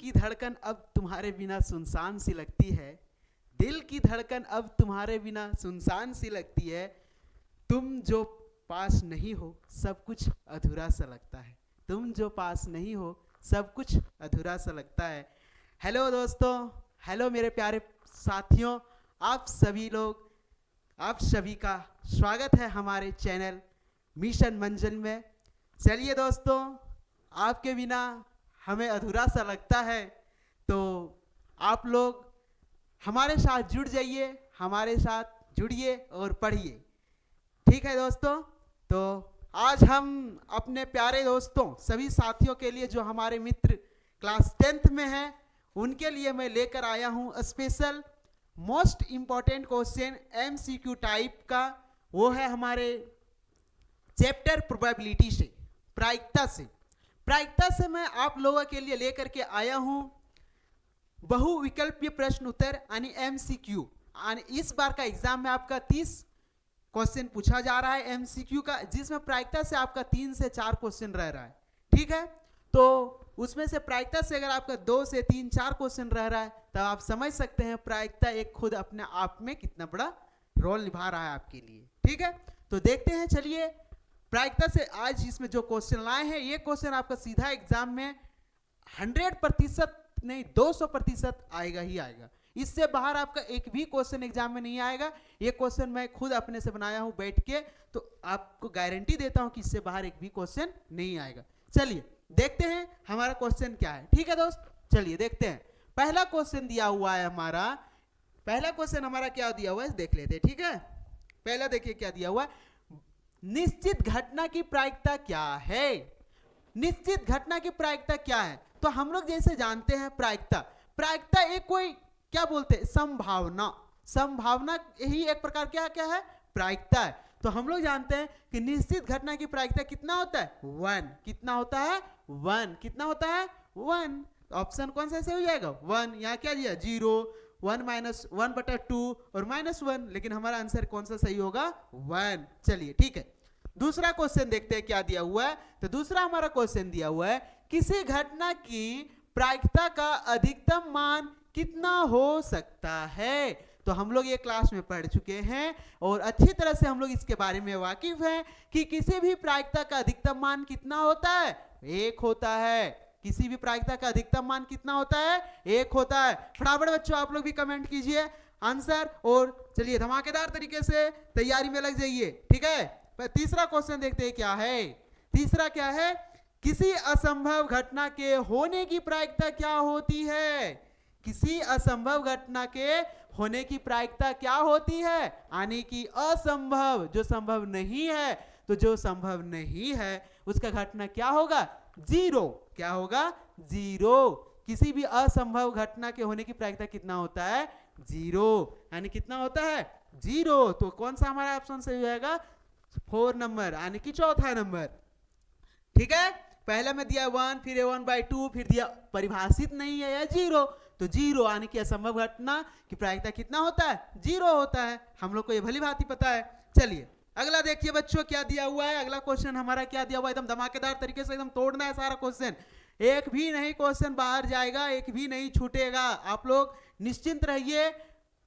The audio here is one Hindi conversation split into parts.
की धड़कन अब तुम्हारे बिना सुनसान सी लगती है, दिल की धड़कन अब तुम्हारे बिना सुनसान सी लगती है, तुम जो पास नहीं हो सब कुछ अधूरा सा लगता है, तुम जो पास नहीं हो सब कुछ अधूरा सा लगता है। हेलो दोस्तों, हेलो मेरे प्यारे साथियों, आप सभी का स्वागत है हमारे चैनल मिशन मंजिल में। चलिए दोस्तों, आपके बिना हमें अधूरा सा लगता है, तो आप लोग हमारे साथ जुड़ जाइए, हमारे साथ जुड़िए और पढ़िए। ठीक है दोस्तों, तो आज हम अपने प्यारे दोस्तों सभी साथियों के लिए, जो हमारे मित्र क्लास 10th में हैं, उनके लिए मैं लेकर आया हूं special most important question MCQ type का। वो है हमारे चैप्टर प्रोबेबिलिटी से, प्रायिकता से मैं आप लोगों के लिए लेकर के आया हूं बहुविकल्पीय प्रश्न उत्तर यानी MCQ। इस बार का एग्जाम में आपका 30 क्वेश्चन पूछा जा रहा है MCQ का, जिसमें प्रायिकता से आपका 3 से 4 क्वेश्चन रह रहा है। ठीक है, तो उसमें से प्रायिकता से अगर आपका 2 से 3 4 क्वेश्चन रह रहा है, तब आप समझ सकते हैं प्रायिकता एक खुद अपने आप में कितना बड़ा रोल निभा रहा है आपके लिए। ठीक है, तो देखते हैं, चलिए प्रायिकता से आज इसमें जो क्वेश्चन लाए हैं, ये क्वेश्चन आपका सीधा एग्जाम में 100% नहीं 200% आएगा ही आएगा। इससे बाहर आपका एक भी क्वेश्चन एग्जाम में नहीं आएगा। ये क्वेश्चन मैं खुद अपने से बनाया हूं बैठ के, तो आपको गारंटी देता हूं कि इससे बाहर एक भी क्वेश्चन नहीं आएगा। चलिए देखते हैं हमारा क्वेश्चन क्या है। ठीक है दोस्त, चलिए देखते हैं। पहला क्वेश्चन दिया हुआ है हमारा, पहला क्वेश्चन हमारा क्या दिया हुआ है देख लेते हैं। ठीक है, पहला देखिए क्या दिया हुआ है, निश्चित घटना की प्रायिकता क्या है। निश्चित घटना की प्रायिकता क्या है, तो हम लोग जैसे जानते हैं प्रायिकता एक कोई क्या बोलते हैं, संभावना ही एक प्रकार क्या क्या है, प्रायिकता है। तो हम लोग जानते हैं कि निश्चित घटना की प्रायिकता कितना होता है, 1। कितना होता है, 1। कितना होता है, 1। ऑप्शन कौन सा से हो जाएगा, 1। यहाँ क्या दिया, 0, 1 - 1/2 और -1, लेकिन हमारा आंसर कौन सा सही होगा, 1। चलिए ठीक है, दूसरा क्वेश्चन देखते हैं क्या दिया हुआ है। तो दूसरा हमारा क्वेश्चन दिया हुआ है, किसी घटना की प्रायिकता का अधिकतम मान कितना हो सकता है। तो हम लोग ये क्लास में पढ़ चुके हैं और अच्छी तरह से हम लोग इसके बारे में वाकिफ हैं कि किसी भी प्रायिकता का अधिकतम मान कितना होता है, 1 होता है। किसी भी प्रायिकता का अधिकतम मान कितना होता है, 1 होता है। फटाफट बच्चों आप लोग भी कमेंट कीजिए आंसर, और चलिए धमाकेदार तरीके से तैयारी में लग जाइए। ठीक है, तीसरा क्वेश्चन देखते हैं क्या है। तीसरा क्या है, किसी असंभव घटना के होने की प्रायिकता क्या होती है। किसी असंभव घटना के होने की प्रायिकता क्या होती है, यानी कि असंभव, जो संभव नहीं है, तो जो संभव नहीं है उसका घटना क्या होगा, 0। क्या होगा, 0। किसी भी असंभव घटना के होने की प्रायिकता कितना होता है, 0, यानी कितना होता है, 0। तो कौन सा हमारा ऑप्शन सही हो जाएगा, 4 नंबर, यानी कि चौथा नंबर। ठीक है, पहला में दिया 1, फिर 1/2, फिर दिया परिभाषित नहीं है या 0, तो 0 यानी कि असंभव घटना की प्रायिकता कितना होता है, 0 होता है। हम लोग को ये भली भांति पता है। चलिए अगला देखिए बच्चों क्या दिया हुआ है। अगला क्वेश्चन हमारा क्या दिया हुआ है, एकदम धमाकेदार तरीके से एकदम तोड़ना है सारा क्वेश्चन, एक भी नहीं क्वेश्चन बाहर जाएगा, एक भी नहीं छूटेगा। आप लोग निश्चिंत रहिए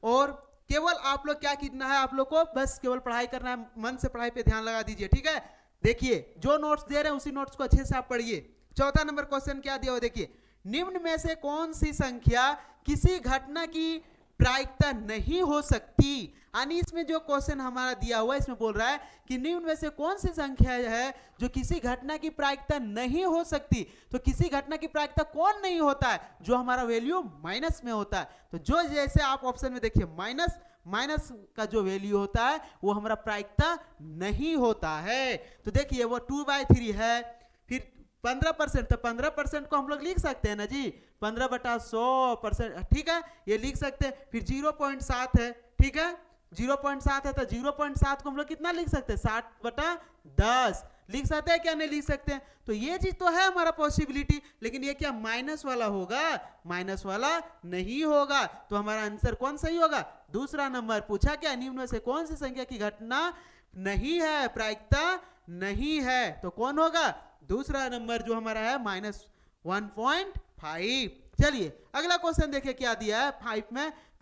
और केवल आप लोग क्या करना है, आप लोग को बस केवल पढ़ाई करना है, मन से पढ़ाई पे ध्यान लगा दीजिए। ठीक है, देखिए जो नोट्स दे रहे हैं उसी नोट्स को अच्छे से आप पढ़िए। चौथा नंबर क्वेश्चन क्या दिया हुआ देखिए, निम्न में से कौन सी संख्या किसी घटना की प्रायिकता नहीं हो सकती। यानी इसमें जो क्वेश्चन हमारा दिया हुआ है इसमें बोल रहा है कि निम्न में से कौन सी संख्या है जो किसी घटना की प्रायिकता नहीं हो सकती। तो किसी घटना की प्रायिकता कौन नहीं होता है, जो हमारा वैल्यू माइनस में होता है। तो जो जैसे आप ऑप्शन में देखिए माइनस का जो वैल्यू होता है वो हमारा प्रायिकता नहीं होता है। तो देखिए वो 2/3 है, फिर 15%, तो 15% को हम लोग लिख सकते हैं ना जी, 15/100%। ठीक है, ये लिख सकते हैं। फिर 0.7 है, ठीक है, 0.7 है, तो 0.7 को हम लोग कितना लिख सकते हैं, 60/10 लिख सकते हैं क्या, नहीं लिख सकते हैं। तो ये चीज तो है हमारा पॉसिबिलिटी, लेकिन ये क्या माइनस वाला होगा, माइनस वाला नहीं होगा। तो हमारा आंसर कौन सही होगा, दूसरा नंबर। पूछा क्या, निम्न में से कौन सी संख्या की घटना नहीं है, प्रायिकता नहीं है, तो कौन होगा, दूसरा नंबर जो हमारा है -1.5। चलिए अगला क्वेश्चन देखिए क्या दिया है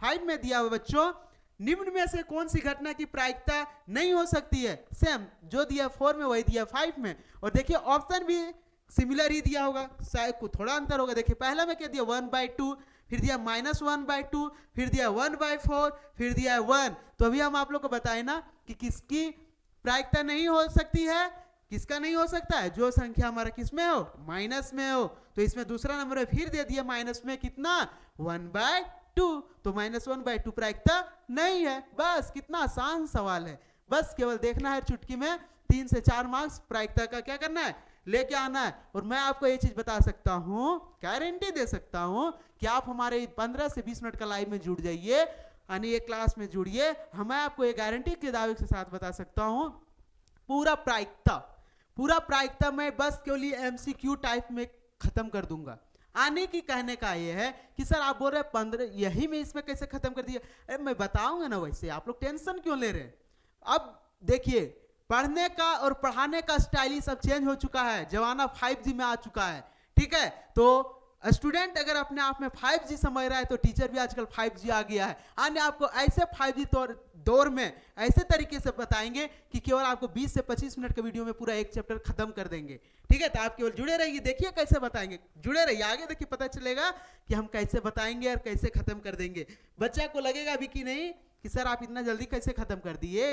5 में दिया हुआ बच्चों, निम्न में से कौन सी घटना की प्रायिकता नहीं हो सकती है। सेम जो दिया 4 में वही दिया 5 में, और देखिए ऑप्शन भी सिमिलर ही दिया होगा, शायद कुछ थोड़ा अंतर होगा। देखिए पहला में क्या दिया 1/2, फिर दिया -1/2, फिर दिया 1/4, फिर दिया 1। तो अभी हम आप लोग को बताए ना कि किसकी प्रायिकता नहीं हो सकती है, किसका नहीं हो सकता है, जो संख्या हमारा किस में हो, माइनस में हो। तो इसमें दूसरा नंबर है, फिर दे दिया माइनस में कितना 1/2, तो -1/2 प्रायिकता नहीं है। बस कितना आसान सवाल है, बस केवल देखना है चुटकी में 3 से 4 मार्क्स प्रायिकता का क्या करना है, लेके आना है। और मैं आपको ये चीज बता सकता हूं, गारंटी दे सकता हूं कि आप हमारे 15 से 20 मिनट का लाइव में जुड़ जाइए, यानी एक क्लास में जुड़िए, मैं आपको ये गारंटी के दावे के साथ बता सकता हूं पूरा प्रायिकता मैं बस केवल एमसीक्यू टाइप में खत्म कर दूंगा। आने की कहने का ये है कि सर आप बोल रहे हैं 15 यही में इसमें कैसे खत्म कर दिया, अरे मैं बताऊंगा ना, वैसे आप लोग टेंशन क्यों ले रहे हैं। अब देखिए पढ़ने का और पढ़ाने का स्टाइल ही सब चेंज हो चुका है, जमाना 5G में आ चुका है, ठीक है। तो स्टूडेंट अगर अपने आप में 5G समझ रहा है तो टीचर भी आजकल 5G आ गया है। आने आपको ऐसे 5G दौर में ऐसे तरीके से बताएंगे कि केवल आपको 20 से 25 मिनट के वीडियो में पूरा एक चैप्टर खत्म कर देंगे, ठीक है। तो आप केवल जुड़े रहिए, देखिए कैसे बताएंगे, जुड़े रहिए, आगे देखिए पता चलेगा कि हम कैसे बताएंगे और कैसे खत्म कर देंगे। बच्चा को लगेगा अभी कि नहीं कि सर आप इतना जल्दी कैसे खत्म कर दिए,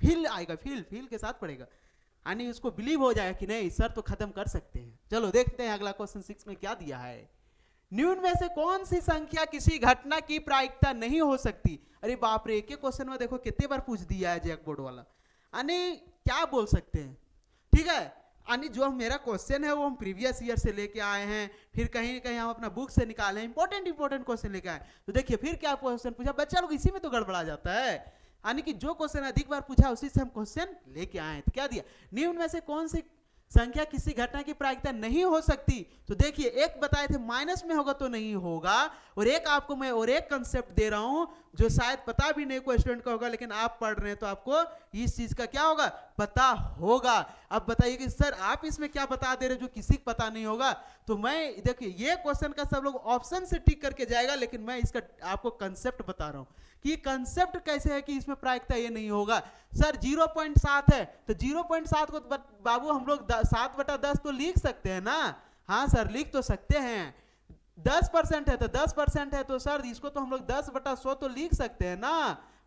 फील आएगा, फील के साथ पड़ेगा, यानी उसको बिलीव हो जाएगा कि नहीं सर तो खत्म कर सकते हैं। चलो देखते हैं अगला क्वेश्चन 6 में क्या दिया है। निम्न में से कौन सी संख्या किसी घटना की प्रायिकता नहीं हो सकती। अरे बाप रे, एक क्वेश्चन में देखो कितने बार पूछ दिया है जैक बोर्ड वाला, यानी क्या बोल सकते हैं, ठीक है। यानी जो मेरा क्वेश्चन है वो हम प्रीवियस ईयर से लेके आए हैं, फिर कहीं ना कहीं हम अपना बुक से निकाले, इंपॉर्टेंट क्वेश्चन लेके आए। तो देखिए फिर क्या क्वेश्चन पूछा, बच्चा लोग इसी में तो गड़बड़ा जाता है, यानी कि जो क्वेश्चन अधिक बार पूछा उसी से हम क्वेश्चन लेके आए। तो क्या दिया, निम्न में से कौन सी संख्या किसी घटना की प्रायिकता नहीं हो सकती। तो देखिए एक बताए थे माइनस में होगा तो नहीं होगा, और एक आपको मैं और एक कंसेप्ट दे रहा हूं जो शायद पता भी नहीं कोई स्टूडेंट का होगा, लेकिन आप पढ़ रहे हैं तो आपको इस चीज का क्या होगा, पता होगा। अब बताइए कि सर आप इसमें क्या बता दे रहे जो किसी को पता नहीं होगा। तो मैं देखिए ये क्वेश्चन का सब लोग ऑप्शन से टिक करके जाएगा, लेकिन मैं इसका आपको कंसेप्ट बता रहा हूं कि कंसेप्ट कैसे है कि इसमें प्रायिकता ये नहीं होगा। सर 0.7 है तो 0.7 को बाबू हम लोग 7/10 तो लिख सकते हैं ना। हाँ सर लिख तो सकते हैं। 10% है तो 10% है तो सर इसको तो हम लोग 10/100 तो लिख सकते हैं ना।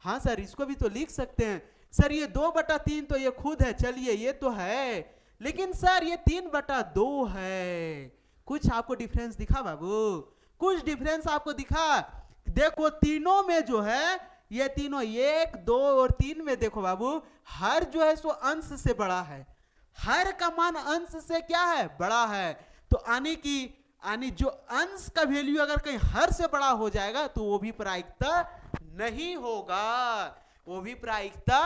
हाँ सर इसको भी तो लिख सकते हैं। सर ये 2/3 तो ये खुद है, चलिए ये तो है, लेकिन सर ये 3/2 है। कुछ आपको डिफरेंस दिखा बाबू, कुछ डिफरेंस आपको दिखा। देखो तीनों में जो है, ये तीनों 1, 2 और 3 में देखो बाबू, हर जो है सो अंश से बड़ा है, हर का मान अंश से क्या है, बड़ा है। तो यानी जो अंश का वैल्यू अगर कहीं हर से बड़ा हो जाएगा तो वो भी प्रायिकता नहीं होगा, वो भी प्रायिकता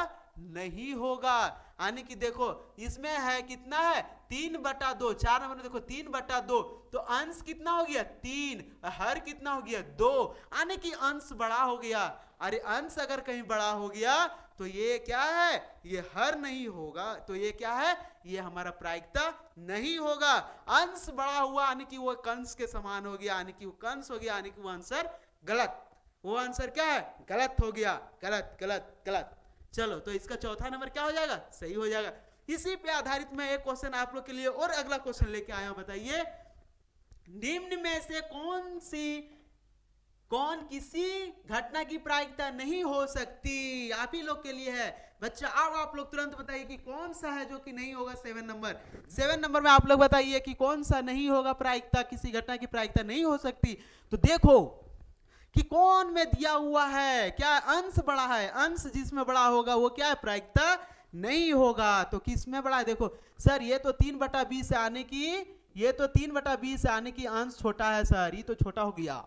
नहीं होगा। यानी कि देखो इसमें है कितना है 3/2, 4 नंबर में देखो 3/2, तो अंश कितना हो गया 3, हर कितना हो गया 2, यानी कि अंश बड़ा हो गया। अरे अंश अगर कहीं बड़ा हो गया तो ये क्या है, ये हर नहीं होगा, तो ये क्या है, ये हमारा प्रायिकता नहीं होगा। अंश बड़ा हुआ यानी कि वो कंस के समान हो गया, यानी कि वो कंस हो गया, यानी कि वो आंसर गलत, वो आंसर क्या है, गलत हो गया, गलत गलत गलत। चलो तो इसका चौथा नंबर क्या हो जाएगा, सही हो जाएगा। इसी पे आधारित मैं एक क्वेश्चन आप लोग के लिए और अगला क्वेश्चन लेके आया हूं। बताइए निम्न में से कौन किसी घटना की प्रायिकता नहीं हो सकती। आप ही लोग के लिए है बच्चा। अब आप लोग तुरंत बताइए कि कौन सा है जो कि नहीं होगा। 7 नंबर में आप लोग बताइए कि कौन सा नहीं होगा प्रायिकता, किसी घटना की प्रायिकता नहीं हो सकती। तो देखो कि कौन में दिया हुआ है, क्या अंश बड़ा है, अंश जिसमें बड़ा होगा वो क्या है, प्रायिकता नहीं होगा। तो किस में बड़ा है, देखो सर ये तो 3/20 से आने की, ये तो 3/20 से आने की अंश छोटा है सर, ये तो छोटा हो गया।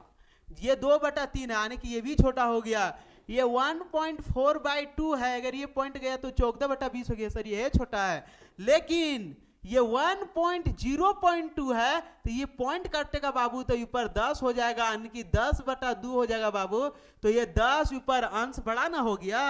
ये 2/3 है, यानी कि ये भी छोटा हो गया। ये 1.4/2 है, अगर ये पॉइंट गया तो 14/20 हो गया सर, ये छोटा है। लेकिन ये 1.0.2 है तो ये पॉइंट कटेगा बाबू तो ऊपर 10 हो जाएगा, यानी कि 10/2 हो जाएगा बाबू। तो ये 10 ऊपर अंश बड़ा ना हो गया।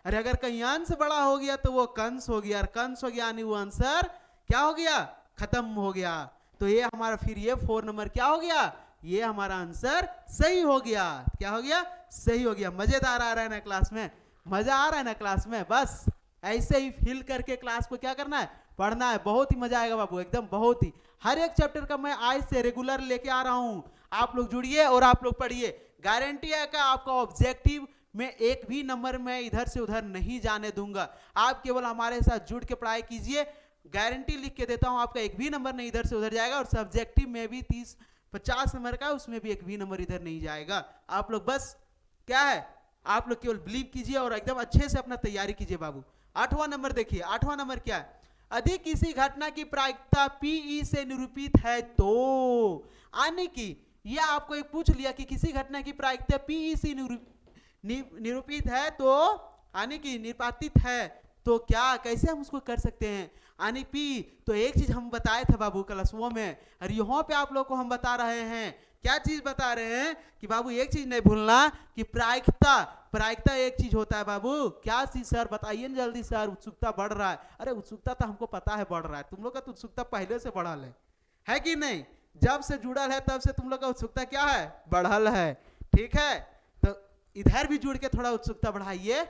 अरे अगर कहीं अंश बड़ा हो गया तो वो कंस हो गया, और कंस हो गया यानी वो आंसर क्या हो गया, खत्म हो गया। तो ये हमारा फिर ये 4 नंबर क्या हो गया, ये हमारा आंसर सही हो गया। क्या हो गया? सही हो गया। मजेदार आ रहा है ना क्लास में? मजा आ रहा है ना क्लास में? बस ऐसे ही फील करके क्लास को क्या करना है? पढ़ना है। बहुत ही मजा आएगा बाबू, एकदम बहुत ही। हर एक चैप्टर का मैं आज से रेगुलर लेके आ रहा हूं। आप लोग जुड़िए और आप लोग पढ़िए। गारंटी है कि आपका ऑब्जेक्टिव में एक भी नंबर में इधर से उधर नहीं जाने दूंगा। आप केवल हमारे साथ जुड़ के पढ़ाई कीजिए। गारंटी लिख के देता हूं, आपका एक भी नंबर नहीं इधर से उधर जाएगा। और सब्जेक्टिव में भी 30-50 नंबर का, उसमें भी एक भी नंबर इधर नहीं जाएगा। आप लोग बस क्या है, आप लोग केवल बिलीव कीजिए और एकदम अच्छे से अपना तैयारी कीजिए बाबू। 8वां नंबर देखिए। 8वां नंबर क्या है? अधिक किसी घटना की प्रायिकता पीई से निरूपित है तो, यानी कि यह आपको एक पूछ लिया कि किसी घटना की प्रायिकता पीई से निरूपित है तो, यानी कि निरूपित है तो क्या, कैसे हम उसको कर सकते हैं? यानी पी, तो एक चीज हम बताए थे बाबू क्लासों में, और यहाँ पे आप लोग को हम बता रहे हैं। क्या चीज बता रहे हैं कि बाबू एक चीज नहीं भूलना कि प्रायिकता, प्रायिकता एक चीज होता है बाबू। क्या चीज सर बताइए ना जल्दी सर, उत्सुकता बढ़ रहा है। अरे उत्सुकता तो हमको पता है बढ़ रहा है, तुम लोग का तो उत्सुकता पहले से बढ़ल है कि नहीं? जब से जुड़ल है तब से तुम लोग का उत्सुकता क्या है? बढ़ल है। ठीक है, तो इधर भी जुड़ के थोड़ा उत्सुकता बढ़ाइए,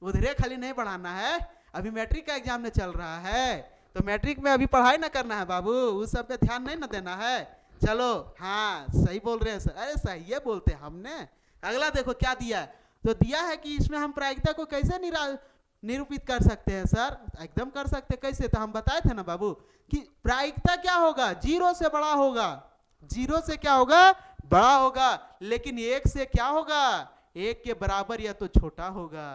उधरे खाली नहीं बढ़ाना है। अभी मैट्रिक का एग्जाम में चल रहा है, तो मैट्रिक में अभी पढ़ाई ना करना है बाबू, उस सब पे ध्यान नहीं ना देना है। चलो हाँ सही बोल रहे हैं सर, अरे सही है बोलते हमने। अगला देखो क्या दिया है, तो दिया है कि इसमें हम प्रायिकता को कैसे निरूपित कर सकते हैं सर? एकदम कर सकते, कैसे? तो हम बताए थे ना बाबू कि प्रायिकता क्या होगा? 0 से बड़ा होगा। 0 से क्या होगा? बड़ा होगा। लेकिन 1 से क्या होगा? 1 के बराबर या तो छोटा होगा।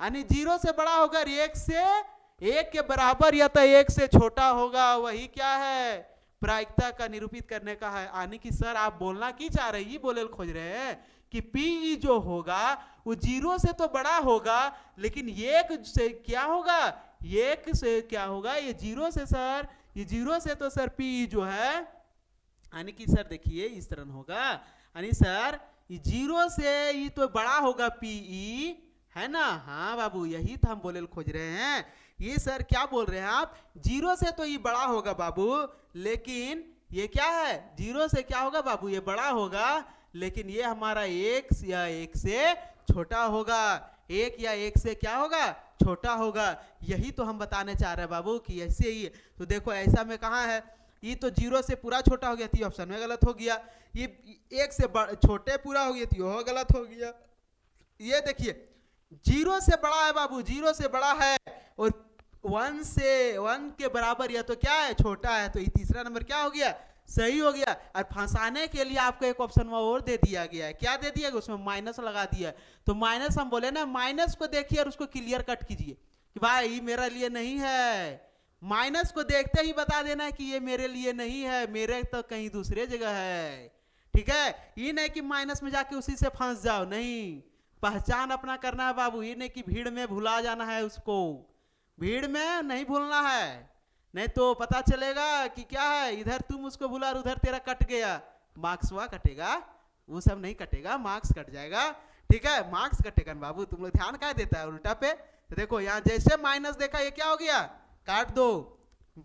यानी 0 से बड़ा होगा, 1 के बराबर या तो 1 से छोटा होगा। वही क्या है? प्रायिकता का निरूपित करने का है। यानी कि सर आप बोलना की चाह रहे हैं, बोले खोज रहे हैं कि पी जो होगा वो 0 से तो बड़ा होगा, लेकिन 1 से क्या होगा? 1 से क्या होगा? ये 0 से सर, ये 0 से तो सर पी जो है, यानी कि सर देखिए इस तरह होगा। यानी सर ये 0 से ये तो बड़ा होगा पीई, है ना? हाँ बाबू यही तो हम बोले खोज रहे हैं। ये सर क्या बोल रहे हैं आप? 0 से तो ये बड़ा होगा बाबू, लेकिन ये क्या है? 0 से क्या होगा बाबू? ये बड़ा होगा, लेकिन ये हमारा 1 या 1 से छोटा होगा। 1 या 1 से क्या होगा? छोटा होगा। यही तो हम बताने चाह रहे हैं बाबू कि ऐसे ही। तो देखो ऐसा में कहाँ है? ये तो 0 से पूरा छोटा हो गया, तो ऑप्शन में गलत हो गया। ये 1 से छोटे पूरा हो गया, तो यह गलत हो गया। ये देखिए 0 से बड़ा है बाबू, 0 से बड़ा है, और 1 के बराबर या तो क्या है? छोटा है। तो ये तीसरा नंबर क्या हो गया? सही हो गया। और फंसाने के लिए आपको एक ऑप्शन और दे दिया गया है। क्या दे दिया गया? उसमें माइनस लगा दिया है। तो माइनस हम बोले ना, माइनस को देखिए और उसको क्लियर कट कीजिए कि भाई ये मेरे लिए नहीं है। माइनस को देखते ही बता देना है कि ये मेरे लिए नहीं है, मेरे तो कहीं दूसरे जगह है। ठीक है, ये नहीं कि माइनस में जाके उसी से फंस जाओ, नहीं। पहचान अपना करना है बाबू, ये नहीं कि भीड़ में भुला जाना है उसको। भीड़ में नहीं भूलना है, नहीं तो पता चलेगा कि क्या है, इधर तुम उसको भूला और उधर तेरा कट गया, मार्क्स हुआ कटेगा। वो सब नहीं कटेगा, मार्क्स कट जाएगा। ठीक है, मार्क्स कटेगा बाबू। तुम लोग ध्यान क्या देता है उल्टा पे? तो देखो यहाँ जैसे माइनस देखा, ये क्या हो गया? काट दो।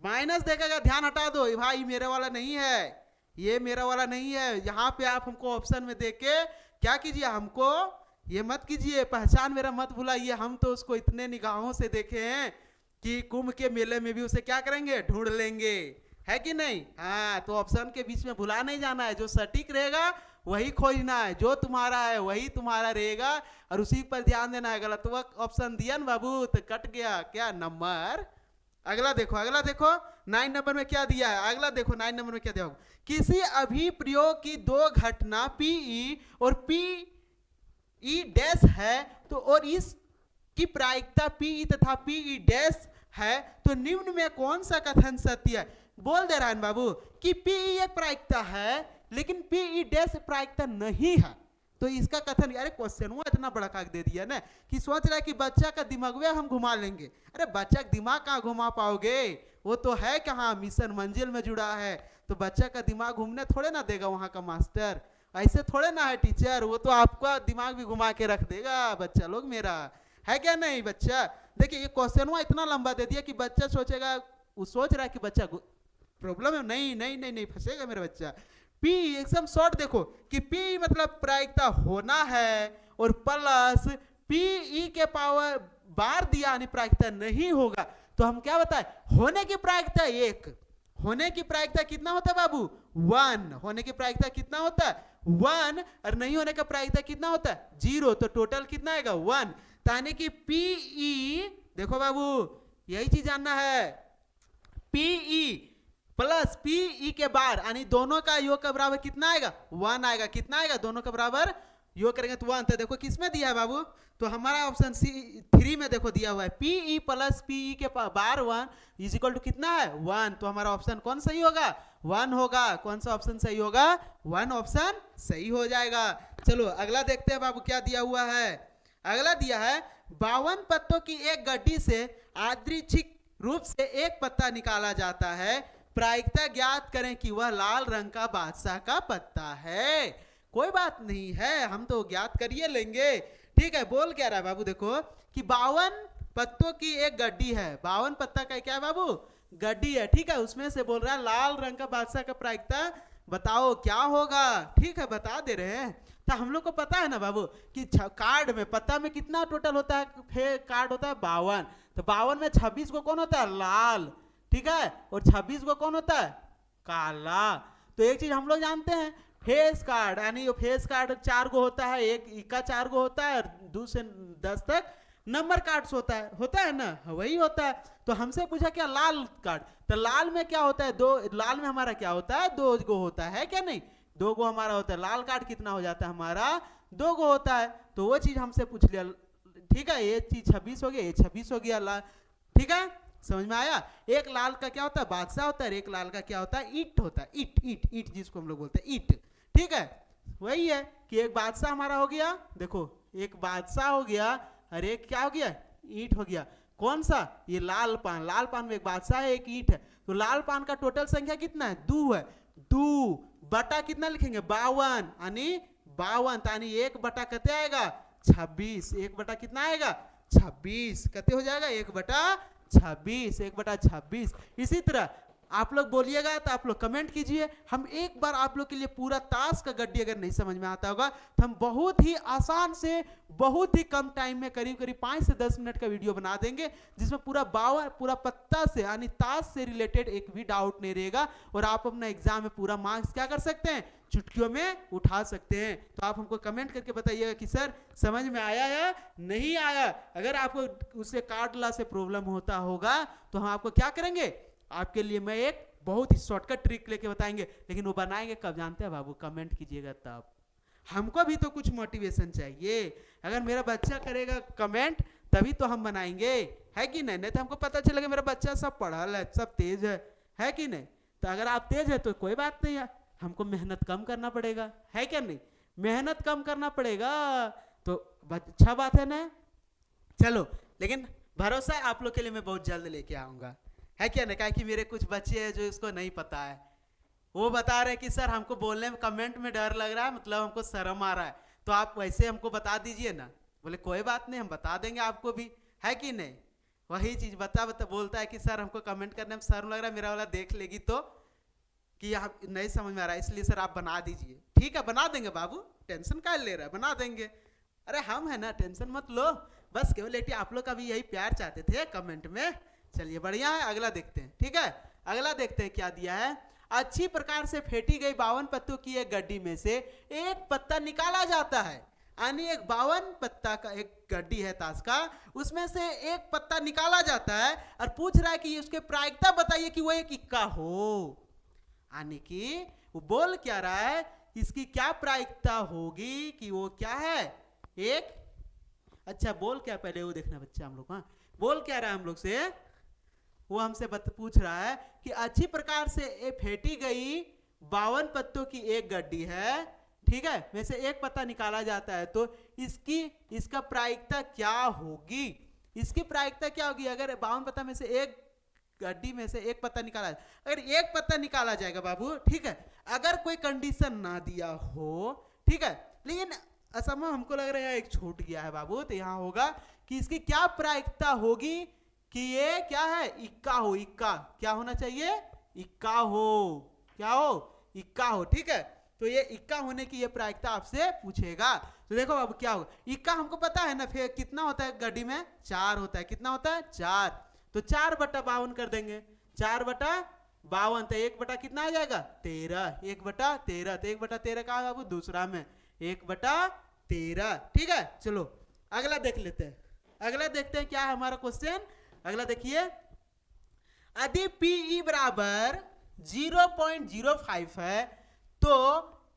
माइनस देखेगा, ध्यान हटा दो, भाई मेरे वाला नहीं है, ये मेरा वाला नहीं है। यहाँ पे आप हमको ऑप्शन में देके क्या कीजिए, हमको ये मत कीजिए, पहचान मेरा मत भुलाइए। हम तो उसको इतने निगाहों से देखे हैं कि कुंभ के मेले में भी उसे क्या करेंगे? ढूंढ लेंगे, है कि नहीं? हाँ, तो ऑप्शन के बीच में भुला नहीं जाना है। जो सटीक रहेगा वही खोजना है, जो तुम्हारा है वही तुम्हारा रहेगा, और उसी पर ध्यान देना है। गलत ऑप्शन दिया ना बाबू तो कट गया क्या नंबर। अगला देखो, अगला देखो 9 नंबर में क्या दिया है। अगला देखो 9 नंबर में क्या दिया होगा? किसी अभिप्रयोग की 2 घटना पीई और पीई डैश है तो, और इस की प्रायिकता पीई तथा पीई डैश है, तो निम्न में कौन सा कथन सत्य है? बोल दे रहा है बाबू कि पीई एक प्रायिकता है, लेकिन पीई डैश प्रायिकता नहीं है। तो इसका कथन, अरे क्वेश्चन वो इतना बड़ा काग दे दिया ना कि सोच रहा है कि बच्चा का दिमाग हम घुमा लेंगे। अरे बच्चा का दिमाग कहाँ घुमा पाओगे? वो तो है कहाँ, मिशन मंजिल में जुड़ा है। तो बच्चा का दिमाग घूमने थोड़े ना देगा वहाँ का मास्टर, ऐसे थोड़े ना है टीचर। वो तो आपका दिमाग भी घुमा के रख देगा बच्चा लोग मेरा, है क्या नहीं बच्चा? देखिए ये क्वेश्चन वो इतना लंबा दे दिया कि बच्चा सोचेगा, वो सोच रहा है कि बच्चा प्रॉब्लम है, नहीं नहीं नहीं नहीं फंसेगा मेरा बच्चा। पी एकदम शॉर्ट देखो कि पी मतलब प्रायिकता होना है और प्लस पी के पावर बार दिया यानी प्रायिकता नहीं होगा, तो हम क्या बताए होने की प्रायिकता 1, होने की प्रायिकता कितना होता है बाबू 1, होने की प्रायिकता कितना होता है 1 और नहीं होने का प्रायिकता कितना होता है 0, तो टोटल कितना आएगा 1, यानी कि पीई देखो बाबू यही चीज जानना है, पीई प्लस पीई के बार यानी दोनों का योग का बराबर कितना आएगा 1 आएगा, कितना आएगा दोनों का बराबर योग करेंगे तो 1, तो देखो किसमें दिया है बाबू, तो हमारा ऑप्शन सी 3 में देखो दिया हुआ है पीई प्लस पीई के बार 1 इज इक्वल टू कितना है 1, तो हमारा ऑप्शन कौन सही होगा 1 होगा, कौन सा ऑप्शन सही होगा 1 ऑप्शन सही हो जाएगा। चलो अगला देखते हैं बाबू क्या दिया हुआ है, अगला दिया है 52 पत्तों की एक गड्डी से यादृच्छिक रूप से एक पत्ता निकाला जाता है, प्रायिकता ज्ञात करें कि वह लाल रंग का बादशाह का पत्ता है। कोई बात नहीं है, हम तो ज्ञात करिए लेंगे, ठीक है। बोल क्या रहा है बाबू देखो कि 52 पत्तों की एक गड्डी है, 52 पत्ता का क्या है बाबू गड्डी है, ठीक है। उसमें से बोल रहा है लाल रंग का बादशाह का प्रायिकता बताओ क्या होगा, ठीक है बता दे रहे हैं। तो हम लोग को पता है ना बाबू कि कार्ड में पत्ता में कितना टोटल होता है, फिर कार्ड होता है 52, तो 52 में 26 को कौन होता है लाल, ठीक है, और 26 को कौन होता है काला। तो एक चीज हम लोग जानते हैं फेस कार्ड यानी फेस कार्ड 4 गो होता है, एक इक्का 4 गो होता है और 2 से 10 तक नंबर कार्ड्स होता है ना, वही होता है। तो हमसे पूछा क्या लाल कार्ड, तो लाल में क्या होता है 2, लाल में हमारा क्या होता है 2 गो होता है क्या नहीं, 2 गो हमारा होता है, लाल कार्ड कितना हो जाता है हमारा 2 गो होता है, तो वो चीज हमसे पूछ लिया, ठीक है। ये चीज 26 हो गया, ये 26 हो गया लाल, ठीक है समझ में आया। एक लाल का क्या होता है बादशाह होता है, एक लाल का क्या होता है ईट होता है, ईट ईट ईट जिसको हम लोग बोलते हैं ईट, ठीक है। वही है कि एक बादशाह हमारा हो गया, देखो एक बादशाह हो गया और एक क्या हो गया ईट हो गया, कौन सा ये लाल पान, लाल पान में एक बादशाह है एक ईट है, तो लाल पान का टोटल संख्या कितना है 2 है, 2 बटा कितना लिखेंगे 52 यानी 52 यानी 1 बटा कितने आएगा 26, 1 बटा कितना आएगा 26 कितने हो जाएगा 1 बटा 26, 1 बटा 26। इसी तरह आप लोग बोलिएगा तो आप लोग कमेंट कीजिए, हम एक बार आप लोग के लिए पूरा ताश का गड्डी अगर नहीं समझ में आता होगा तो हम बहुत ही आसान से बहुत ही कम टाइम में करीब करीब 5 से 10 मिनट का वीडियो बना देंगे, जिसमें पूरा पत्ता से यानी ताश से रिलेटेड एक भी डाउट नहीं रहेगा और आप अपना एग्जाम में पूरा मार्क्स क्या कर सकते हैं चुटकियों में उठा सकते हैं। तो आप हमको कमेंट करके बताइएगा कि सर समझ में आया या नहीं आया। अगर आपको उससे कार्ड ला से प्रॉब्लम होता होगा तो हम आपको क्या करेंगे, आपके लिए मैं एक बहुत ही शॉर्टकट ट्रिक लेके बताएंगे, लेकिन वो बनाएंगे कब जानते हैं बाबू, कमेंट कीजिएगा तब। हमको भी तो कुछ मोटिवेशन चाहिए, अगर मेरा बच्चा करेगा कमेंट तभी तो हम बनाएंगे, है कि नहीं, नहीं तो हमको पता चलेगा मेरा बच्चा सब पढ़ल है सब तेज है कि नहीं। तो अगर आप तेज है तो कोई बात नहीं है, हमको मेहनत कम करना पड़ेगा, है क्या नहीं, मेहनत कम करना पड़ेगा तो अच्छा बात है ना। चलो लेकिन भरोसा आप लोग के लिए मैं बहुत जल्द लेके आऊंगा, है क्या नहीं, कि मेरे कुछ बच्चे हैं जो इसको नहीं पता है, वो बता रहे हैं कि सर हमको बोलने में कमेंट में डर लग रहा है, मतलब हमको शर्म आ रहा है, तो आप वैसे हमको बता दीजिए ना। बोले कोई बात नहीं हम बता देंगे आपको भी, है कि नहीं। वही चीज बता बोलता है कि सर हमको कमेंट करने में शर्म लग रहा है, मेरा वाला देख लेगी तो कि आप नहीं समझ में आ रहा है, इसलिए सर आप बना दीजिए। ठीक है बना देंगे बाबू, टेंशन क्या ले रहा है, बना देंगे। अरे हम है ना, टेंशन मत लो, बस केवल लेटी आप लोग का भी यही प्यार चाहते थे कमेंट में। चलिए बढ़िया है, अगला देखते हैं। ठीक है अगला देखते हैं क्या दिया है। अच्छी प्रकार से फेंटी गई 52 पत्तों की एक गड्डी में से एक पत्ता निकाला जाता है, यानी एक 52 पत्ता का एक गड्डी है ताश का, उसमें से एक पत्ता निकाला जाता है और पूछ रहा है कि उसके प्रायिकता बताइए कि वो एक इक्का हो, यानी कि वो बोल क्या रहा है इसकी क्या प्रायिकता होगी कि वो क्या है एक। अच्छा बोल क्या, पहले वो देखना बच्चा हम लोग, हाँ बोल क्या रहा है हम लोग से, वो हमसे पूछ रहा है कि अच्छी प्रकार से फेंटी गई 52 पत्तों की एक गड्डी है, ठीक है, में से एक पत्ता निकाला जाता है, तो इसका प्रायिकता क्या होगी, इसकी प्रायिकता क्या होगी अगर 52 पत्ता में से एक गड्डी में से एक पत्ता निकाला, अगर एक पत्ता निकाला जाएगा बाबू, ठीक है, अगर कोई कंडीशन ना दिया हो, ठीक है, लेकिन असंभव हमको लग रहा है एक छूट गया है बाबू, तो यहां होगा कि इसकी क्या प्रायिकता होगी कि ये क्या है इक्का हो, इक्का क्या होना चाहिए, इक्का हो, क्या हो इक्का हो, ठीक है। तो ये इक्का होने की ये प्रायिकता आपसे पूछेगा। तो देखो अब क्या होगा, इक्का हमको पता है ना, फिर कितना होता है गड्डी में, 4 होता है। कितना होता है, 4। तो 4/52 कर देंगे, 4/52। तो 1 बटा कितना आ जाएगा, 13, 1/13। तो 1/13 कहाँ है बाबू, दूसरा में 1/13, ठीक है। चलो अगला देख लेते हैं, अगला देखते हैं क्या है हमारा क्वेश्चन। अगला देखिए, यदि पीई बराबर 0.05 है तो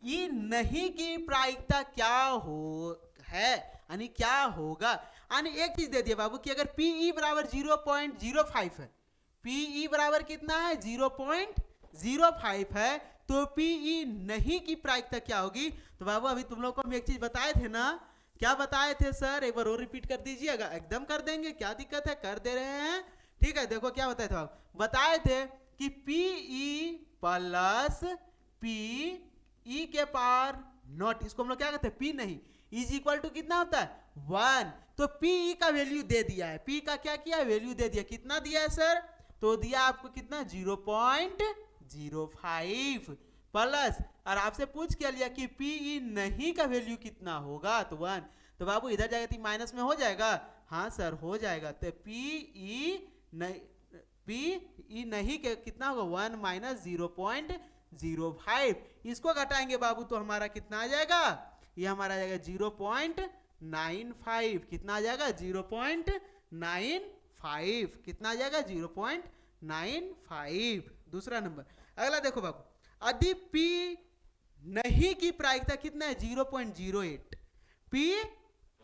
ई नहीं की प्रायिकता क्या हो है, यानी क्या होगा। यानी एक चीज दे दिया बाबू कि अगर पीई बराबर 0.05 है, पीई बराबर कितना है, 0.05 है, तो पीई नहीं की प्रायिकता क्या होगी। तो बाबू अभी तुम लोग को हम एक चीज बताए थे ना, क्या बताए थे सर, एक बार और रिपीट कर दीजिएगा। एकदम कर देंगे, क्या दिक्कत है, कर दे रहे हैं, ठीक है। देखो क्या बताए थे बाबू, बताए थे कि पीई प्लस पी ई के पावर नॉट, इसको हम लोग क्या कहते हैं, पी नहीं, इज इक्वल टू कितना होता है, 1। तो पी ई का वैल्यू दे दिया है, पी का क्या किया, वैल्यू दे दिया। कितना दिया है सर, तो दिया आपको कितना, 0.05 प्लस, और आपसे पूछ के लिया कि पी ई नहीं का वैल्यू कितना होगा, तो 1। तो बाबू इधर जाएगा तो माइनस में हो जाएगा, हाँ सर हो जाएगा। तो पी ई नहीं के कितना होगा, 1 माइनस 0.05, इसको घटाएंगे बाबू तो हमारा कितना आ जाएगा, ये हमारा आ जाएगा 0.95। कितना आ जाएगा, 0.95, कितना आ जाएगा, 0.95। दूसरा नंबर, अगला देखो बाबू, यदि पी नहीं की प्रायिकता कितना है, 0.08। पी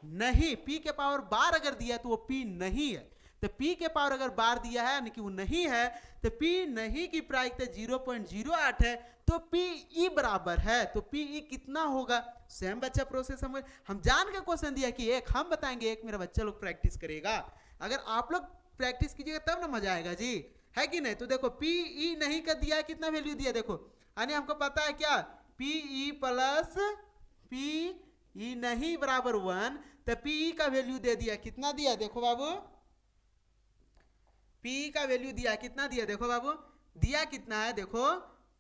नहीं, पी के पावर बार अगर दिया तो वो पी नहीं है, तो P के पावर अगर बार दिया है यानी कि वो नहीं है, तो P नहीं की प्रायिकता 0.08 है, तो PE बराबर है, तो PE कितना होगा। सेम बच्चा प्रोसेस हम जान के क्वेश्चन दिया कि एक हम बताएंगे, एक मेरा बच्चा लोग प्रैक्टिस करेगा। अगर आप लोग प्रैक्टिस कीजिएगा तब ना मजा आएगा जी, है कि नहीं। तो देखो PE नहीं का दिया, कितना वैल्यू दिया देखो, यानी हमको पता है क्या, PE प्लस PE नहीं बराबर 1, तो PE का वैल्यू दे दिया, कितना दिया देखो बाबू, P का वैल्यू दिया, कितना दिया देखो बाबू, दिया कितना है देखो,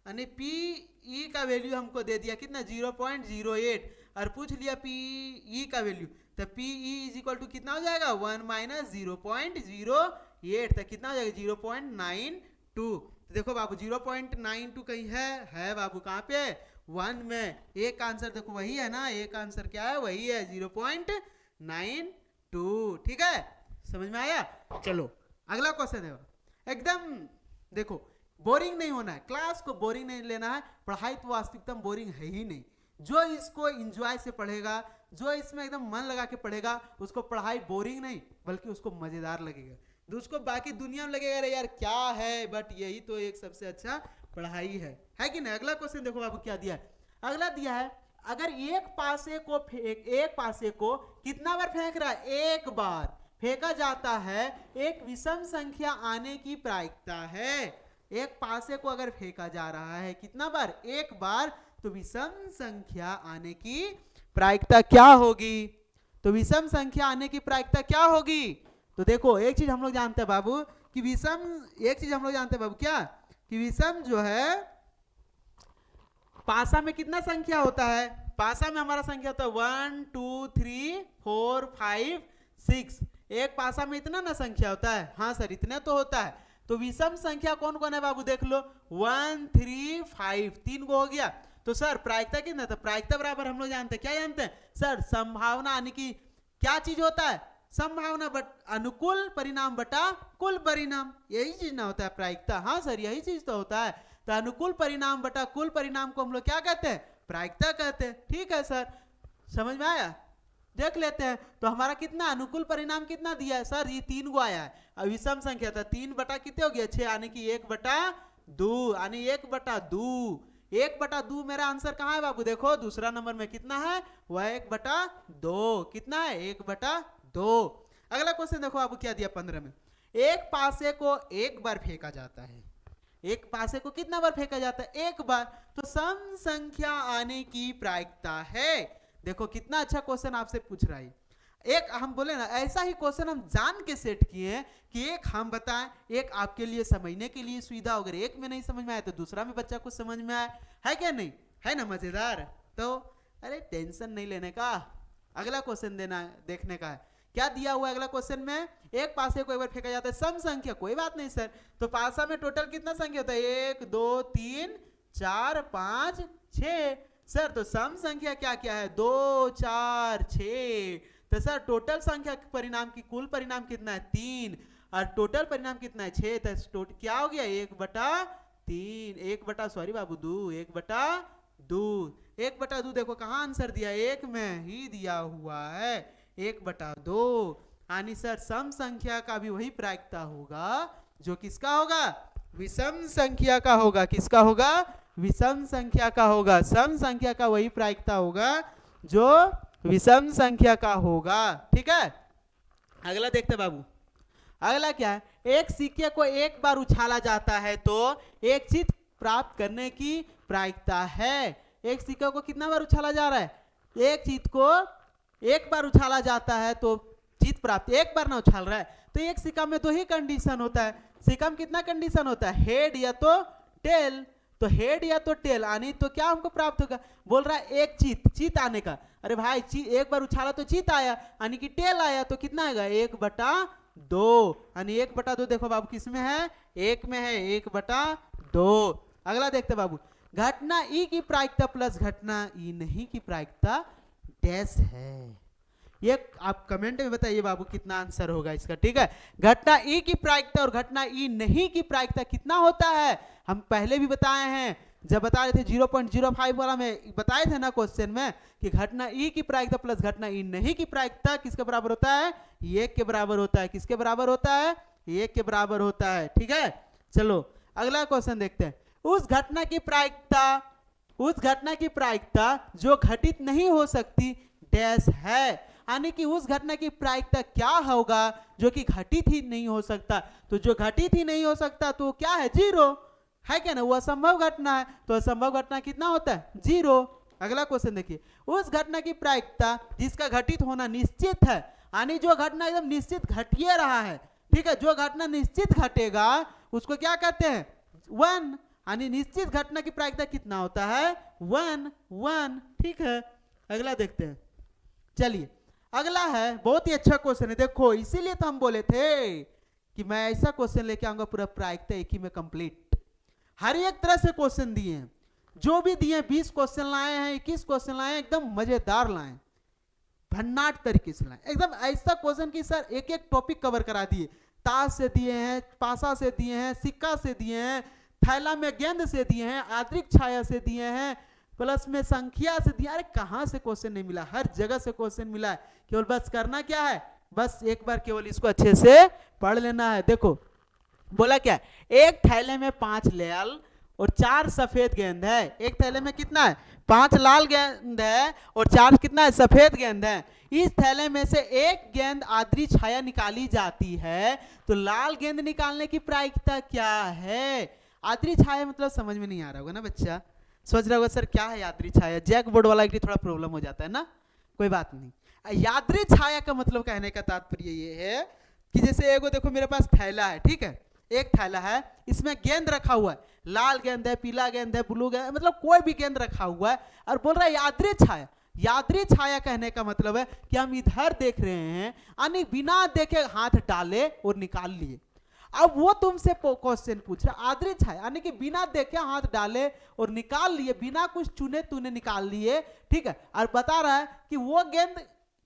यानी PE का वैल्यू हमको दे दिया कितना, 0.08, और पूछ लिया PE का वैल्यू, तो PE इज इक्वल टू कितना हो जाएगा, 1 माइनस 0.08, तो कितना हो जाएगा 0.92। तो देखो बाबू 0.92 कहीं है बाबू, कहाँ पे, 1 में। एक आंसर देखो वही है ना, एक आंसर क्या है, वही है 0.92, ठीक है, समझ में आया। चलो अगला क्वेश्चन है, एकदम देखो बोरिंग नहीं होना है, क्लास को बोरिंग नहीं लेना है, पढ़ाई तो वास्तविकता में बोरिंग है ही नहीं। जो इसको एंजॉय से पढ़ेगा, जो इसमें एकदम मन लगा के पढ़ेगा, उसको पढ़ाई बोरिंग नहीं बल्कि उसको मजेदार लगेगा। उसको बाकी दुनिया में लगेगा अरे यार क्या है, बट यही तो एक सबसे अच्छा पढ़ाई है कि नहीं। अगला क्वेश्चन देखो बाबू क्या दिया है, अगला दिया है, अगर एक पासे को कितना बार फेंक रहा है, एक बार फेंका जाता है, एक विषम संख्या आने की प्रायिकता है। एक पासे को अगर फेंका जा रहा है कितना बार, एक बार, तो विषम संख्या आने की प्रायिकता क्या होगी। तो विषम संख्या आने की प्रायिकता क्या होगी, तो देखो एक चीज हम लोग जानते हैं बाबू कि क्या, कि विषम जो है पासा में कितना संख्या होता है, पासा में हमारा संख्या होता है 1 2 3 4 5 6, एक पासा में इतना ना संख्या होता है, हाँ सर इतना तो होता है। तो विषम संख्या कौन कौन है बाबू देख लो, 1 3 5, 3 को हो गया। तो सर प्रायिकता कितना, तो प्रायिकता बराबर हम लोग जानते हैं, क्या जानते हैं सर, संभावना, यानी कि क्या चीज होता है, संभावना बट अनुकूल परिणाम बटा कुल परिणाम, यही चीज ना होता है प्रायिकता, हाँ सर यही चीज तो होता है। तो अनुकूल परिणाम बटा कुल परिणाम को हम लोग क्या कहते हैं, प्रायिकता कहते हैं, ठीक है सर, समझ में आया। देख लेते हैं, तो हमारा कितना अनुकूल परिणाम कितना दिया है सर, ये 3 को आया है, अब विषम संख्या था 3 बटा कितने हो गया 6, यानी कि 1/2, यानी 1/2, 1/2 मेरा आंसर कहाँ है बाबू, देखो दूसरा नंबर में कितना है, वह 1/2, कितना है 1/2। अगला क्वेश्चन देखो बाबू क्या दिया 15 में, एक पासे को एक बार फेंका जाता है, एक पासे को कितना बार फेंका जाता है, एक बार, तो सम संख्या आने की प्रायिकता है। देखो कितना अच्छा क्वेश्चन आपसे पूछ रहा है, एक हम बोले ना, ऐसा ही क्वेश्चन हम जान के सेट किए हैं कि एक हम बताएं, एक आपके लिए समझने के लिए सुविधा, अगर एक में नहीं समझ में आए तो दूसरा में बच्चा को समझ में आए, है क्या नहीं, है ना मजेदार। तो अरे टेंशन नहीं लेने का, अगला क्वेश्चन देना देखने का है क्या दिया हुआ है। अगला क्वेश्चन में एक पासे को एक बार फेंका जाता है, सम संख्या, कोई बात नहीं सर, तो पासा में टोटल कितना संख्या होता है, 1 2 3 4 5 6 सर, तो सम संख्या क्या क्या है, 2 4 6, तो सर टोटल संख्या परिणाम की कुल परिणाम कितना है 3, और टोटल परिणाम कितना है 6, तो क्या हो गया 1/3, 1 सॉरी बाबू 2, 1/2, 1/2 देखो कहाँ आंसर दिया, एक में ही दिया हुआ है 1/2। यानी सर सम संख्या का भी वही प्रायिकता होगा जो किसका होगा, विषम संख्या का होगा, किसका होगा, विषम संख्या का होगा, सम संख्या का वही प्रायिकता होगा जो विषम संख्या का होगा, ठीक है। अगला देखते बाबू, अगला क्या है, एक सिक्के को एक बार उछाला जाता है तो एक चीज प्राप्त करने की प्रायिकता है। एक सिक्के को कितना बार उछाला जा रहा है, एक चीज को एक बार उछाला जाता है तो जीत प्राप्त, एक बार ना उछाल रहा है, तो एक सिक्का में दो ही कंडीशन होता है, सिक्का में कितना कंडीशन होता है, हेड या तो टेल, तो हेड या तो टेल आनी, तो क्या हमको प्राप्त होगा, बोल रहा है एक चीत आने का, अरे भाई एक बार उछाला तो चीत आया, यानी कि टेल आया, तो कितना आएगा 1/2, यानी 1/2 देखो बाबू किस में है, एक में है 1/2। अगला देखते बाबू, घटना ई की प्रायिकता प्लस घटना ई नहीं की प्रायिकता डैश है। ये आप कमेंट में बताइए बाबू कितना आंसर होगा इसका, ठीक है। घटना ई की प्रायिकता और घटना ई नहीं की प्रायिकता कितना होता है, हम पहले भी बताए हैं, जब बता रहे थे 0.05 वाला में बताए थे ना क्वेश्चन में कि घटना ई की प्रायिकता प्लस घटना ई नहीं की प्रायिकता किसके बराबर होता है, 1 के बराबर होता है, किसके बराबर होता है, 1 के बराबर होता है, ठीक है। चलो अगला क्वेश्चन देखते हैं, उस घटना की प्रायिकता जो घटित नहीं हो सकती डैश है, यानी कि उस घटना की प्रायिकता क्या होगा जो कि घटित ही नहीं हो सकता, तो जो घटित ही नहीं हो सकता तो क्या है 0, है क्या ना, वो असंभव घटना है, तो असंभव घटना कितना होता है 0। अगला क्वेश्चन देखिए, उस घटना की प्रायिकता जिसका घटित होना निश्चित है, यानी जो घटना एकदम निश्चित घटिए रहा है, ठीक है, जो घटना निश्चित घटेगा उसको क्या कहते हैं 1, यानी निश्चित घटना की प्रायिकता कितना होता है 1, ठीक है। अगला देखते हैं, चलिए अगला है बहुत ही अच्छा क्वेश्चन है, देखो इसीलिए तो हम बोले थे कि मैं ऐसा क्वेश्चन लेके आऊंगा पूरा प्रायिकता एक ही में कंप्लीट, हर एक तरह से क्वेश्चन दिए हैं, जो भी दिए 20 क्वेश्चन लाए हैं, 21 क्वेश्चन लाए हैं, एकदम मजेदार लाए, भन्नाट तरीके से लाए, एकदम ऐसा क्वेश्चन की सर एक एक टॉपिक कवर करा दिए, ताश से दिए हैं, पासा से दिए हैं, सिक्का से दिए हैं, थैला में गेंद से दिए हैं, आंतरिक छाया से दिए हैं, प्लस में संख्या से दिया, अरे कहां से क्वेश्चन नहीं मिला, हर जगह से क्वेश्चन मिला है, केवल बस करना क्या है, बस एक बार केवल इसको अच्छे से पढ़ लेना है। देखो बोला क्या है, एक थैले में 5 लाल और 4 सफेद गेंद है, एक थैले में कितना है 5 लाल गेंद है और 4 कितना है सफेद गेंद है, इस थैले में से एक गेंद आद्री छाया निकाली जाती है, तो लाल गेंद निकालने की प्रायिकता क्या है। आद्री छाया मतलब समझ में नहीं आ रहा होगा ना बच्चा, सोच रहा होगा सर क्या है यात्री छाया, जैक बोर्ड वाला एक थोड़ा प्रॉब्लम हो जाता है ना, कोई बात नहीं। यात्री छाया का मतलब कहने का तात्पर्य ये है कि जैसे एगो देखो मेरे पास थैला है, ठीक है, एक थैला है, इसमें गेंद रखा हुआ है, लाल गेंद है, पीला गेंद है, ब्लू गेंद, मतलब कोई भी गेंद रखा हुआ है, और बोल रहा है यात्री छाया। यात्री छाया कहने का मतलब है कि हम इधर देख रहे हैं, यानी बिना देखे हाथ डाले और निकाल लिए। अब वो तुमसे क्वेश्चन पूछ रहा आद्री छाया, यानी कि बिना देखे हाथ डाले और निकाल लिए, बिना कुछ चुने तूने निकाल लिए, ठीक है, और बता रहा है कि वो गेंद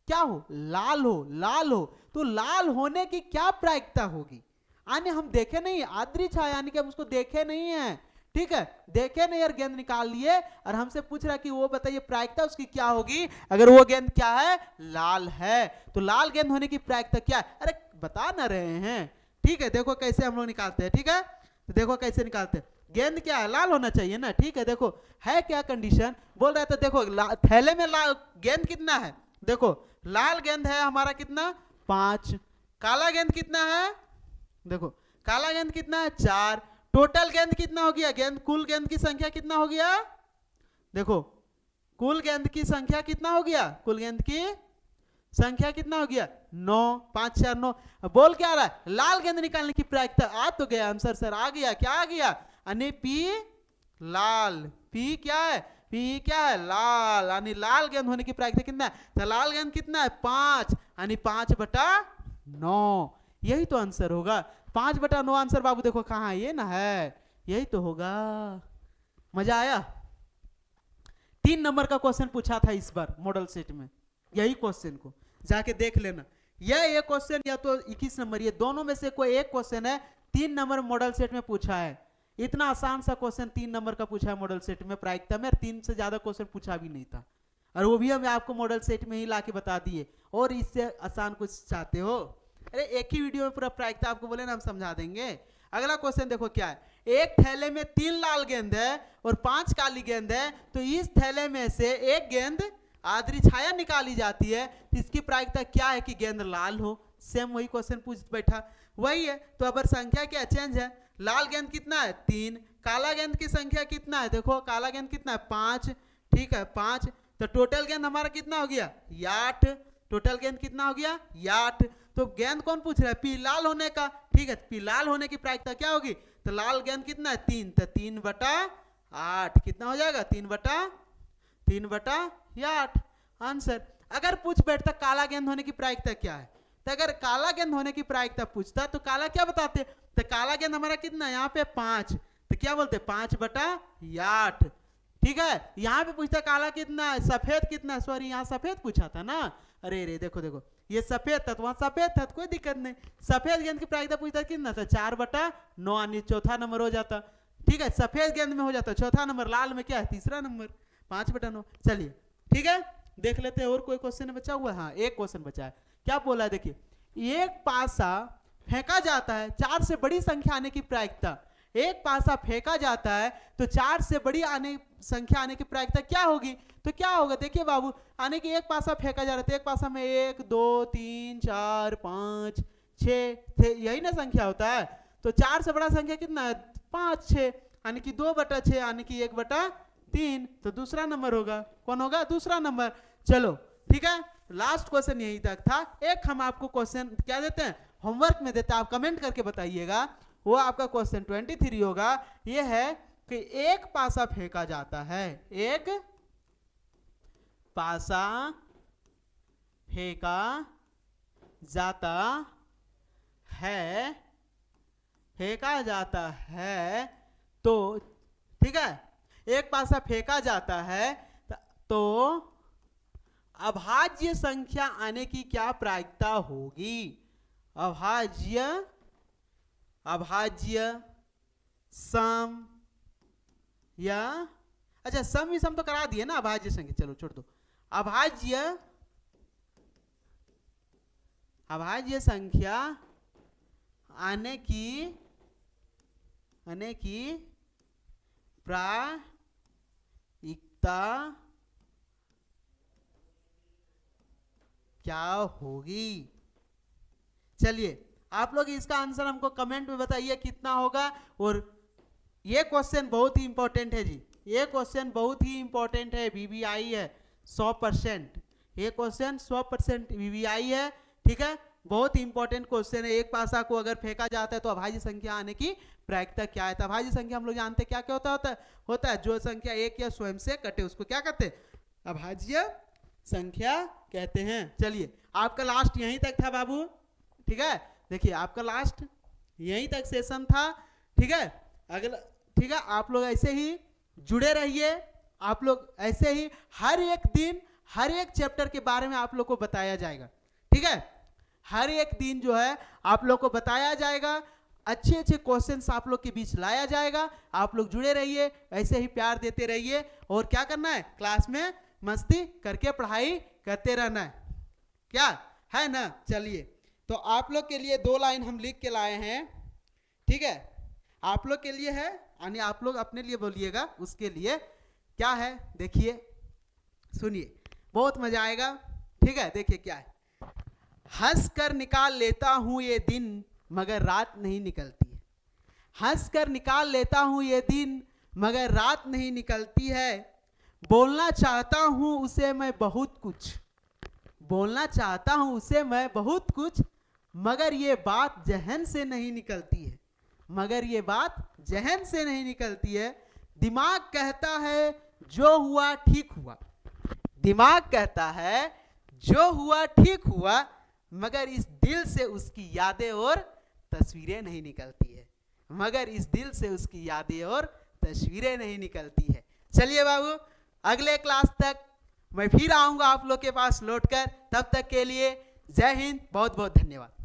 क्या हो, लाल हो, तो लाल होने की क्या प्रायिकता होगी, यानी हम देखे नहीं आद्री छाया, यानी कि हम उसको देखे नहीं है, ठीक है, देखे नहीं और गेंद निकाल लिए, और हमसे पूछ रहा कि वो बताइए प्रायिकता उसकी क्या होगी, अगर वो गेंद क्या है लाल है, तो लाल गेंद होने की प्रायिकता क्या है, अरे बता ना रहे हैं, ठीक है। देखो कैसे हम लोग निकालते हैं, ठीक है, तो देखो कैसे निकालते हैं, गेंद क्या है लाल होना चाहिए ना, ठीक है, देखो है क्या कंडीशन बोल रहा है, तो देखो थैले में गेंद कितना है, देखो लाल गेंद है हमारा कितना 5, काला गेंद कितना है, देखो काला गेंद कितना है 4, टोटल गेंद कितना हो गया, कुल गेंद की संख्या कितना हो गया, देखो कुल गेंद की संख्या कितना हो गया, कुल गेंद की संख्या कितना हो गया 9, 5 4 9। बोल क्या आ रहा है, लाल गेंद निकालने की प्रायिकता। आ तो गया आंसर सर, आ गया, क्या आ गया, यानी पी लाल, पी क्या है, पी क्या है लाल, यानी लाल गेंद होने की प्रायिकता कितना है, तो लाल गेंद कितना है 5, यानी 5/9। यही तो आंसर होगा 5/9 आंसर। बाबू देखो कहाँ, ये ना है, यही तो होगा। मजा आया। 3 नंबर का क्वेश्चन पूछा था इस बार मॉडल सेट में, यही क्वेश्चन को जाके देख लेना। यह क्वेश्चन या तो 21 नंबर, ये दोनों में से कोई एक क्वेश्चन है 3 नंबर मॉडल सेट में पूछा है। इतना आसान सा क्वेश्चन 3 नंबर का पूछा है मॉडल सेट में प्रायिकता में, 3 से ज्यादा क्वेश्चन पूछा भी नहीं था, और वो भी हम आपको मॉडल सेट में ही लाके बता दिए। और इससे आसान कुछ चाहते हो, अरे एक ही वीडियो में पूरा प्रायिकता आपको बोले ना, हम समझा देंगे। अगला क्वेश्चन देखो क्या है, एक थैले में 3 लाल गेंद है और 5 काली गेंद है, तो इस थैले में से एक गेंद आदरी छाया निकाली जाती है, तो इसकी प्रायिकता क्या है कि गेंद लाल हो। सेम वही क्वेश्चन पूछ बैठा, वही है। तो अब संख्या क्या चेंज है, लाल गेंद कितना है 3, काला गेंद की संख्या कितना है, देखो काला गेंद कितना है 5, ठीक है 5, तो टोटल गेंद हमारा कितना हो गया 8, टोटल गेंद कितना हो गया 8। तो गेंद कौन पूछ रहा है, पी लाल होने का, ठीक है, पी लाल होने की प्रायिकता क्या होगी, तो लाल गेंद कितना है 3, तो 3/8 कितना हो जाएगा 3/8 आंसर। अगर पूछ बैठता काला गेंद होने की प्रायिकता क्या है, तो अगर काला गेंद होने की प्रायिकता पूछता तो काला क्या बताते, तो काला गेंद हमारा कितना है यहाँ पे 5, तो क्या बोलते 5/8, ठीक है। यहाँ पे पूछता काला कितना है, सफेद कितना है, सॉरी यहाँ सफेद पूछा था ना, अरे रे देखो देखो ये सफेद था तो वहां सफेद था, तो कोई दिक्कत नहीं। सफेद गेंद की प्रायिकता पूछता कितना था 4/9, यानी चौथा नंबर हो जाता, ठीक है, सफेद गेंद में हो जाता चौथा नंबर, लाल में क्या है तीसरा नंबर 5/9। चलिए ठीक है, देख लेते हैं और कोई क्वेश्चन बचा हुआ है। हाँ एक क्वेश्चन बचा है, क्या बोला है देखिए, एक पासा फेंका जाता है, 4 से बड़ी संख्या आने की प्रायिकता, एक पासा फेंका जाता है तो 4 से बड़ी संख्या आने की प्रायिकता क्या होगी, तो क्या होगा देखिए बाबू, आने की एक पासा फेंका जा रहा है, एक पासा में 1 2 3 4 5 6 यही ना संख्या होता है, तो 4 से बड़ा संख्या कितना है 5 6, यानी कि 2/6, यानी कि 1/3, तो दूसरा नंबर होगा, कौन होगा दूसरा नंबर। चलो ठीक है, लास्ट क्वेश्चन यही तक था। एक हम आपको क्वेश्चन क्या देते हैं, होमवर्क में देते हैं, आप कमेंट करके बताइएगा, वो आपका क्वेश्चन 23 होगा। ये है कि एक पासा फेंका जाता है, एक पासा फेंका जाता है, फेंका जाता है, तो ठीक है, एक पासा फेंका जाता है तो अभाज्य संख्या आने की क्या प्रायिकता होगी, अभाज्य, अभाज्य सम, या अच्छा सम ही सम तो करा दिए ना, अभाज्य संख्या चलो छोड़ दो, अभाज्य, अभाज्य संख्या आने की प्रायिकता क्या होगी। चलिए आप लोग इसका आंसर हमको कमेंट में बताइए कितना होगा। और ये क्वेश्चन बहुत ही इंपॉर्टेंट है जी, ये क्वेश्चन बहुत ही इंपॉर्टेंट है, वीवीआई है 100%, ये क्वेश्चन 100% वीवीआई है, ठीक है, बहुत ही इंपॉर्टेंट क्वेश्चन है। एक पासा को अगर फेंका जाता है तो अभाज्य संख्या आने की प्रायिकता क्या है। तो अभाज्य संख्या हम लोग जानते हैं क्या क्या होता है जो संख्या एक या स्वयं से कटे उसको क्या कहते हैं, अभाज्य संख्या कहते हैं। चलिए आपका लास्ट यहीं तक था बाबू, ठीक है, देखिए आपका लास्ट यहीं तक सेशन था, ठीक है। अगला ठीक है, आप लोग ऐसे ही जुड़े रहिए, आप लोग ऐसे ही हर एक दिन हर एक चैप्टर के बारे में आप लोग को बताया जाएगा, ठीक है, हर एक दिन जो है आप लोग को बताया जाएगा, अच्छे अच्छे क्वेश्चंस आप लोग के बीच लाया जाएगा। आप लोग जुड़े रहिए, ऐसे ही प्यार देते रहिए, और क्या करना है क्लास में मस्ती करके पढ़ाई करते रहना है, क्या है ना। चलिए तो आप लोग के लिए 2 लाइन हम लिख के लाए हैं, ठीक है, आप लोग के लिए है, यानी आप लोग अपने लिए बोलिएगा, उसके लिए क्या है देखिए सुनिए, बहुत मजा आएगा, ठीक है। देखिए क्या है, हंस कर निकाल लेता हूं ये दिन मगर रात नहीं निकलती है, हंस कर निकाल लेता हूं ये दिन मगर रात नहीं निकलती है, बोलना चाहता हूं उसे मैं बहुत कुछ, बोलना चाहता हूं उसे मैं बहुत कुछ, मगर ये बात जहन से नहीं निकलती है, मगर ये बात जहन से नहीं निकलती है। दिमाग कहता है जो हुआ ठीक हुआ, दिमाग कहता है जो हुआ ठीक हुआ, मगर इस दिल से उसकी यादें और तस्वीरें नहीं निकलती है, मगर इस दिल से उसकी यादें और तस्वीरें नहीं निकलती है। चलिए बाबू, अगले क्लास तक मैं फिर आऊंगा आप लोग के पास लौटकर, तब तक के लिए जय हिंद, बहुत बहुत धन्यवाद।